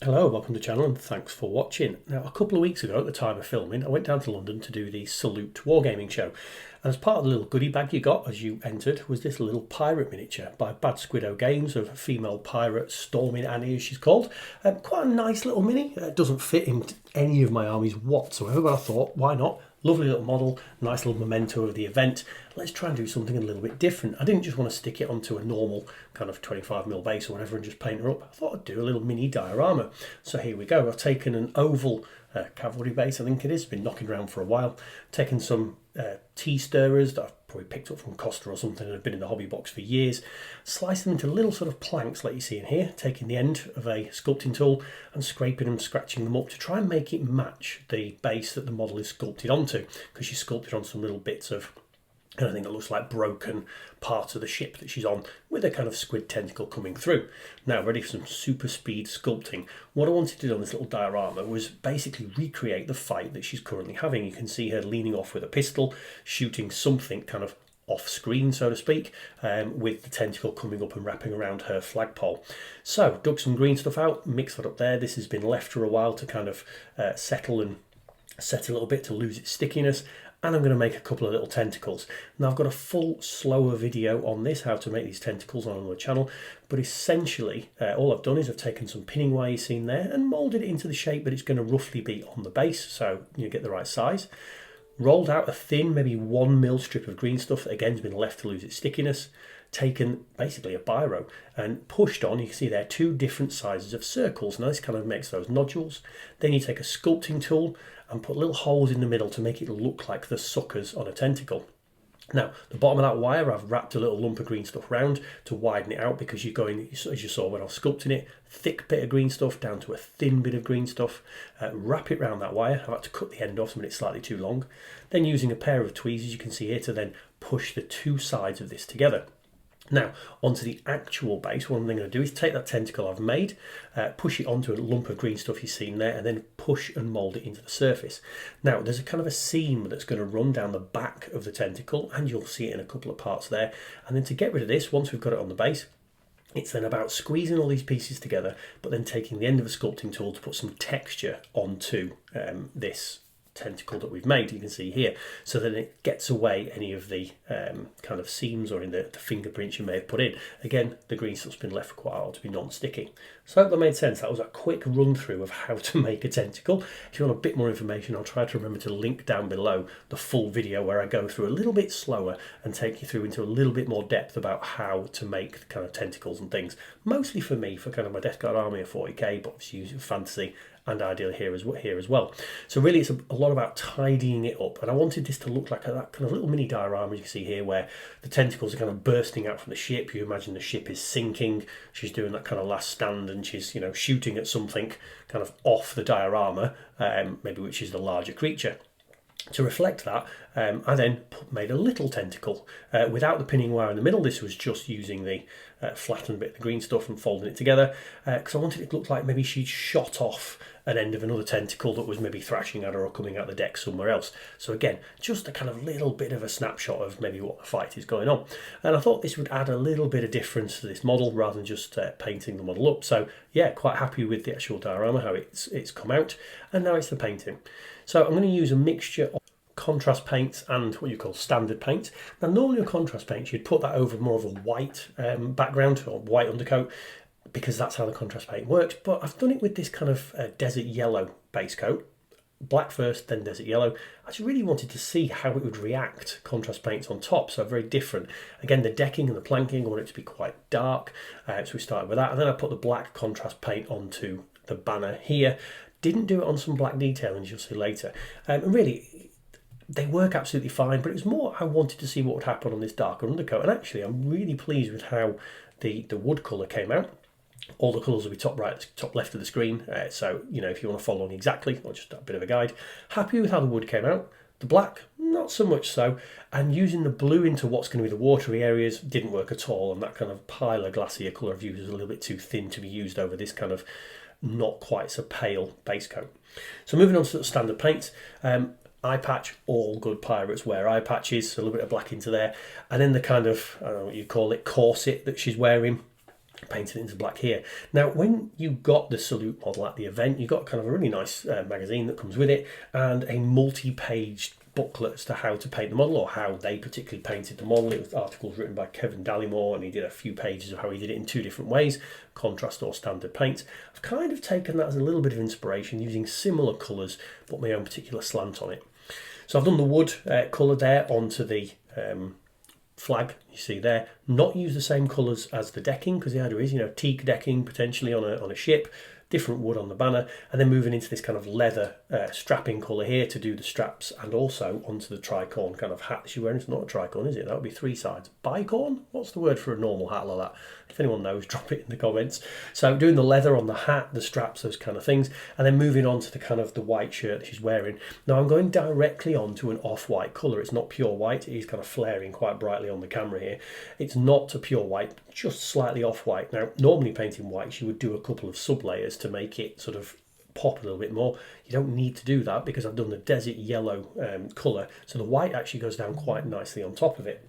Hello, welcome to the channel and thanks for watching. Now, a couple of weeks ago at the time of filming, I went down to London to do the Salute Wargaming show. And as part of the little goodie bag you got as you entered was this little pirate miniature by Badsquiddo Games of a female pirate, Storming Annie as she's called. Quite a nice little mini. It doesn't fit in any of my armies whatsoever, but I thought, why not? Lovely little model, nice little memento of the event. Let's try and do something a little bit different. I didn't just want to stick it onto a normal kind of 25mm base or whatever and just paint her up. I thought I'd do a little mini diorama. So here we go. I've taken an oval cavalry base, I think it is. Been knocking around for a while. Taken some tea stirrers that I've probably picked up from Costa or something and have been in the hobby box for years. Sliced them into little sort of planks like you see in here. Taking the end of a sculpting tool and scraping and scratching them up to try and make it match the base that the model is sculpted onto, because she's sculpted on some little bits of anything that looks like broken parts of the ship that she's on, with a kind of squid tentacle coming through. Now ready for some super speed sculpting. What I wanted to do on this little diorama was basically recreate the fight that she's currently having. You can see her leaning off with a pistol, shooting something kind of off screen, so to speak, with the tentacle coming up and wrapping around her flagpole. So dug some green stuff out, mixed that up there. This has been left for a while to kind of settle and set a little bit to lose its stickiness. And I'm going to make a couple of little tentacles. Now I've got a full slower video on this, how to make these tentacles on the channel, but essentially all I've done is I've taken some pinning wire you've seen there and moulded it into the shape that it's going to roughly be on the base, so you get the right size. Rolled out a thin, maybe 1mm strip of green stuff that again has been left to lose its stickiness. Taken basically a biro and pushed on, you can see there, two different sizes of circles. Now this kind of makes those nodules. Then you take a sculpting tool and put little holes in the middle to make it look like the suckers on a tentacle. Now, the bottom of that wire, I've wrapped a little lump of green stuff round to widen it out, because you're going, as you saw when I was sculpting it, thick bit of green stuff down to a thin bit of green stuff. Wrap it round that wire. I've had to cut the end off, so it's slightly too long. Then using a pair of tweezers, you can see here, to then push the two sides of this together. Now, onto the actual base, what I'm going to do is take that tentacle I've made, push it onto a lump of green stuff you've seen there, and then push and mould it into the surface. Now, there's a kind of a seam that's going to run down the back of the tentacle, and you'll see it in a couple of parts there. And then to get rid of this, once we've got it on the base, it's then about squeezing all these pieces together, but then taking the end of a sculpting tool to put some texture onto this tentacle that we've made, you can see here, so that it gets away any of the kind of seams or in the fingerprints you may have put in. Again, the green stuff's been left for quite a while to be non-sticky. So I hope that made sense. That was a quick run through of how to make a tentacle. If you want a bit more information, I'll try to remember to link down below the full video where I go through a little bit slower and take you through into a little bit more depth about how to make kind of tentacles and things. Mostly for me, for kind of my Death Guard army of 40k, but obviously using fantasy and ideal here as well. So really it's a lot about tidying it up, and I wanted this to look like that kind of little mini diorama you can see here, where the tentacles are kind of bursting out from the ship. You imagine the ship is sinking, she's doing that kind of last stand, and she's, you know, shooting at something kind of off the diorama, maybe which is the larger creature. To reflect that, I then made a little tentacle without the pinning wire in the middle. This was just using the flattened bit of the green stuff and folding it together, because I wanted it to look like maybe she'd shot off an end of another tentacle that was maybe thrashing at her or coming out the deck somewhere else. So again, just a kind of little bit of a snapshot of maybe what the fight is going on. And I thought this would add a little bit of difference to this model rather than just painting the model up. So yeah, quite happy with the actual diorama, how it's come out. And now it's the painting. So I'm going to use a mixture of contrast paints and what you call standard paint. Now normally a contrast paint, you'd put that over more of a white background or white undercoat, because that's how the contrast paint works. But I've done it with this kind of desert yellow base coat. Black first, then desert yellow. I just really wanted to see how it would react, contrast paints on top, so very different. Again, the decking and the planking, I want it to be quite dark, so we started with that. And then I put the black contrast paint onto the banner here. Didn't do it on some black detailing, as you'll see later. And really, they work absolutely fine, but it was more I wanted to see what would happen on this darker undercoat. And actually, I'm really pleased with how the wood colour came out. All the colours will be top right, top left of the screen. So, you know, if you want to follow along exactly, or just a bit of a guide. Happy with how the wood came out. The black, not so much so. And using the blue into what's going to be the watery areas didn't work at all. And that kind of paler, glacier colour I've used is a little bit too thin to be used over this kind of not quite so pale base coat. So moving on to the standard paints. Eye patch, all good pirates wear eye patches, so a little bit of black into there. And then the kind of, I don't know what you call it, corset that she's wearing. painted it into black here. Now, when you got the Salute model at the event, you got kind of a really nice magazine that comes with it and a multi-page booklet as to how to paint the model, or how they particularly painted the model. It was articles written by Kevin Dallimore, and he did a few pages of how he did it in 2 different ways, contrast or standard paint. I've kind of taken that as a little bit of inspiration, using similar colours but my own particular slant on it. So I've done the wood colour there onto the flag you see there. Not use the same colours as the decking, because the idea is, you know, teak decking potentially on a ship, different wood on the banner, and then moving into this kind of leather strapping colour here to do the straps, and also onto the tricorn kind of hat she's wearing. It's not a tricorn, is it? That would be 3 sides. Bicorn? What's the word for a normal hat like that? If anyone knows, drop it in the comments. So doing the leather on the hat, the straps, those kind of things, and then moving on to the kind of the white shirt that she's wearing. Now I'm going directly onto an off-white colour. It's not pure white. It is kind of flaring quite brightly on the camera here. It's not a pure white, just slightly off-white. Now, normally painting white, you would do a couple of sub-layers to make it sort of pop a little bit more. You don't need to do that because I've done the desert yellow colour, so the white actually goes down quite nicely on top of it.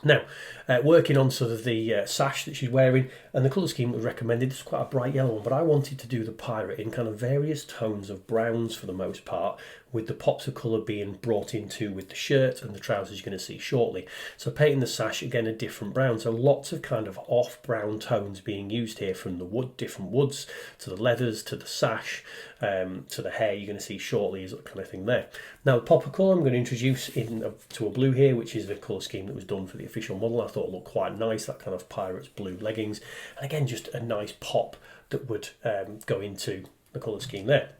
Now, working on sort of the sash that she's wearing, and the colour scheme was recommended. It's quite a bright yellow one, but I wanted to do the pirate in kind of various tones of browns for the most part, with the pops of colour being brought into with the shirt and the trousers you're going to see shortly. So painting the sash, again, a different brown. So lots of kind of off brown tones being used here, from the wood, different woods, to the leathers, to the sash, to the hair you're going to see shortly, is that kind of thing there. Now the pop of colour I'm going to introduce to a blue here, which is the colour scheme that was done for the official model. I thought it looked quite nice, that kind of pirate's blue leggings. And again, just a nice pop that would go into the colour scheme there.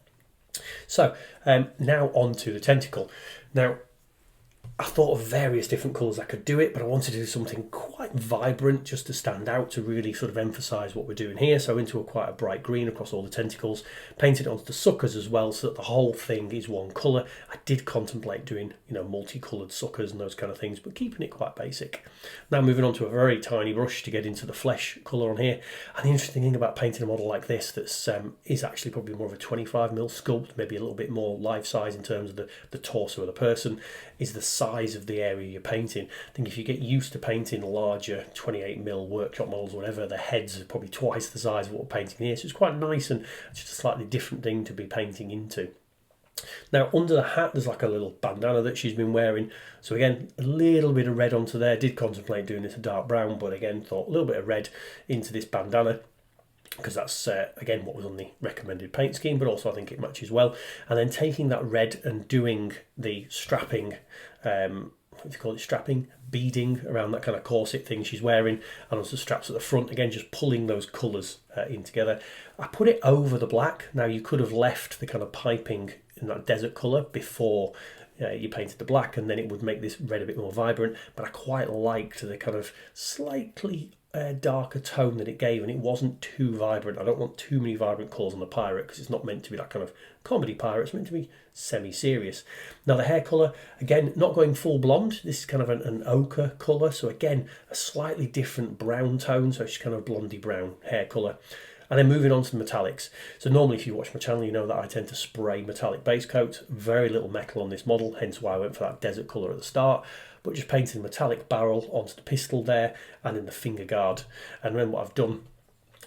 So now on to the tentacle. Now, I thought of various different colours I could do it, but I wanted to do something quite vibrant just to stand out, to really sort of emphasise what we're doing here. So into quite a bright green across all the tentacles, painted onto the suckers as well, so that the whole thing is one colour. I did contemplate doing, you know, multicoloured suckers and those kind of things, but keeping it quite basic. Now moving on to a very tiny brush to get into the flesh colour on here. And the interesting thing about painting a model like this, that's is actually probably more of a 25mm sculpt, maybe a little bit more life size in terms of the torso of the person, is the size of the area you're painting. I think if you get used to painting larger 28mm workshop models or whatever, the heads are probably twice the size of what we're painting here. So it's quite nice, and just a slightly different thing to be painting into. Now under the hat there's like a little bandana that she's been wearing, so again a little bit of red onto there. Did contemplate doing this a dark brown, but again thought a little bit of red into this bandana, because that's again what was on the recommended paint scheme, but also I think it matches well. And then taking that red and doing the strapping, what do you call it, strapping, beading around that kind of corset thing she's wearing, and also the straps at the front, again just pulling those colours in together. I put it over the black. Now you could have left the kind of piping in that desert colour before you painted the black, and then it would make this red a bit more vibrant, but I quite liked the kind of slightly darker tone that it gave, and it wasn't too vibrant. I don't want too many vibrant colours on the pirate, because it's not meant to be that kind of comedy pirate. It's meant to be semi-serious. Now the hair colour, again, not going full blonde. This is kind of an ochre colour, so again a slightly different brown tone, so it's kind of blondie brown hair colour. And then moving on to the metallics. So normally if you watch my channel, you know that I tend to spray metallic base coats. Very little metal on this model, hence why I went for that desert colour at the start. But just painting the metallic barrel onto the pistol there, and in the finger guard. And then what I've done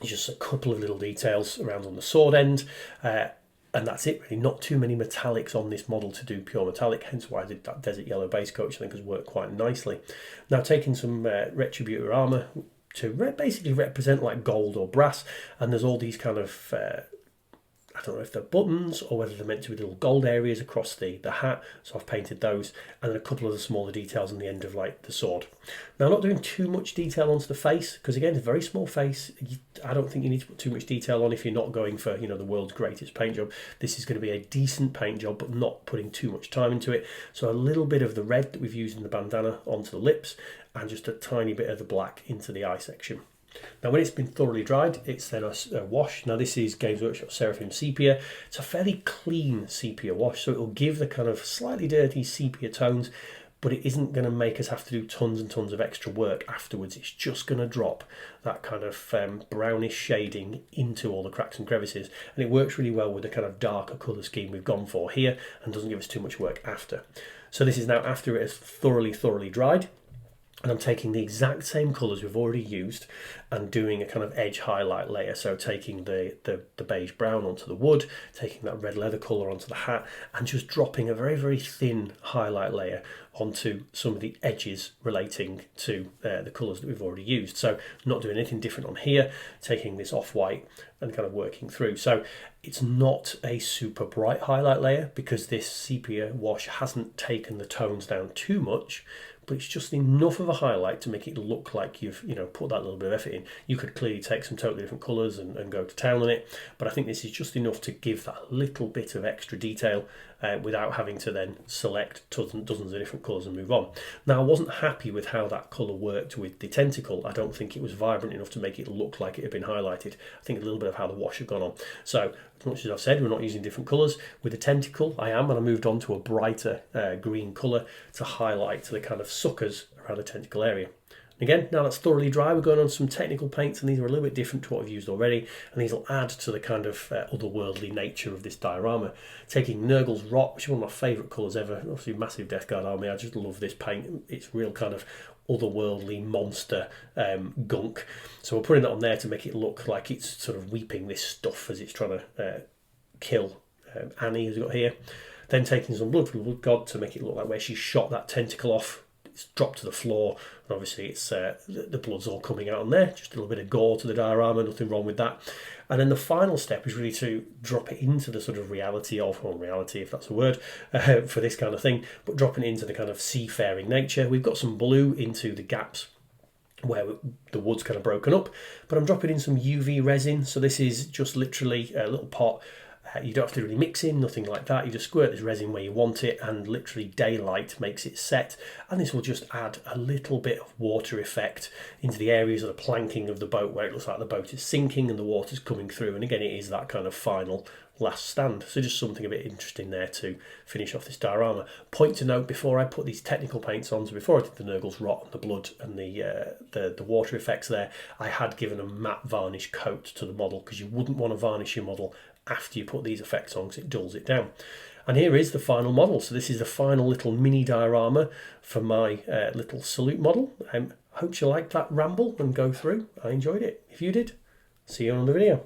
is just a couple of little details around on the sword end. And that's it really. Not too many metallics on this model to do pure metallic, hence why I did that desert yellow base coat, which I think has worked quite nicely. Now taking some retributor armour to basically represent like gold or brass, and there's all these kind of I don't know if they're buttons or whether they're meant to be little gold areas across the hat, so I've painted those, and then a couple of the smaller details on the end of like the sword. Now I'm not doing too much detail onto the face, because again it's a very small face. I don't think you need to put too much detail on if you're not going for, you know, the world's greatest paint job. This is going to be a decent paint job, but not putting too much time into it. So a little bit of the red that we've used in the bandana onto the lips, and just a tiny bit of the black into the eye section. Now when it's been thoroughly dried, it's then a wash. Now this is Games Workshop Seraphim Sepia. It's a fairly clean sepia wash, so it will give the kind of slightly dirty sepia tones, but it isn't going to make us have to do tons and tons of extra work afterwards. It's just going to drop that kind of brownish shading into all the cracks and crevices, and it works really well with the kind of darker colour scheme we've gone for here, and doesn't give us too much work after. So this is now after it has thoroughly dried. And I'm taking the exact same colours we've already used and doing a kind of edge highlight layer. So taking the beige brown onto the wood, taking that red leather colour onto the hat, and just dropping a very, very thin highlight layer onto some of the edges relating to the colours that we've already used. So not doing anything different on here, taking this off-white and kind of working through. So it's not a super bright highlight layer because this sepia wash hasn't taken the tones down too much, but it's just enough of a highlight to make it look like you've put that little bit of effort in. You could clearly take some totally different colours and go to town on it, but I think this is just enough to give that little bit of extra detail without having to then select dozens of different colours and move on. Now, I wasn't happy with how that colour worked with the tentacle. I don't think it was vibrant enough to make it look like it had been highlighted. I think a little bit of how the wash had gone on. So, as much as I've said, we're not using different colours. With the tentacle, I am, and I moved on to a brighter green colour to highlight the kind of suckers around the tentacle area. Again, now that's thoroughly dry, we're going on some technical paints, and these are a little bit different to what we've used already, and these will add to the kind of otherworldly nature of this diorama. Taking Nurgle's Rot, which is one of my favourite colours ever, obviously massive Death Guard army, I just love this paint. It's real kind of otherworldly monster gunk. So we're putting that on there to make it look like it's sort of weeping this stuff as it's trying to kill Annie, who's got here. Then taking some blood from the Blood God to make it look like where she shot that tentacle off. It's dropped to the floor, and obviously it's the blood's all coming out on there. Just a little bit of gore to the diorama, nothing wrong with that. And then the final step is really to drop it into the sort of reality of, or reality if that's a word, for this kind of thing, but dropping it into the kind of seafaring nature. We've got some blue into the gaps where the wood's kind of broken up, but I'm dropping in some UV resin. So this is just literally a little pot. You don't have to really mix in, nothing like that. You just squirt this resin where you want it, and literally daylight makes it set. And this will just add a little bit of water effect into the areas of the planking of the boat where it looks like the boat is sinking and the water's coming through. And again, it is that kind of final last stand. So just something a bit interesting there to finish off this diorama. Point to note, before I put these technical paints on, so before I did the Nurgle's Rot and the blood and the water effects there, I had given a matte varnish coat to the model, because you wouldn't want to varnish your model after you put these effects on, because it dulls it down. And here is the final model. So this is the final little mini diorama for my little Salute model. Hope you liked that ramble and go through. I enjoyed it. If you did, see you on the video.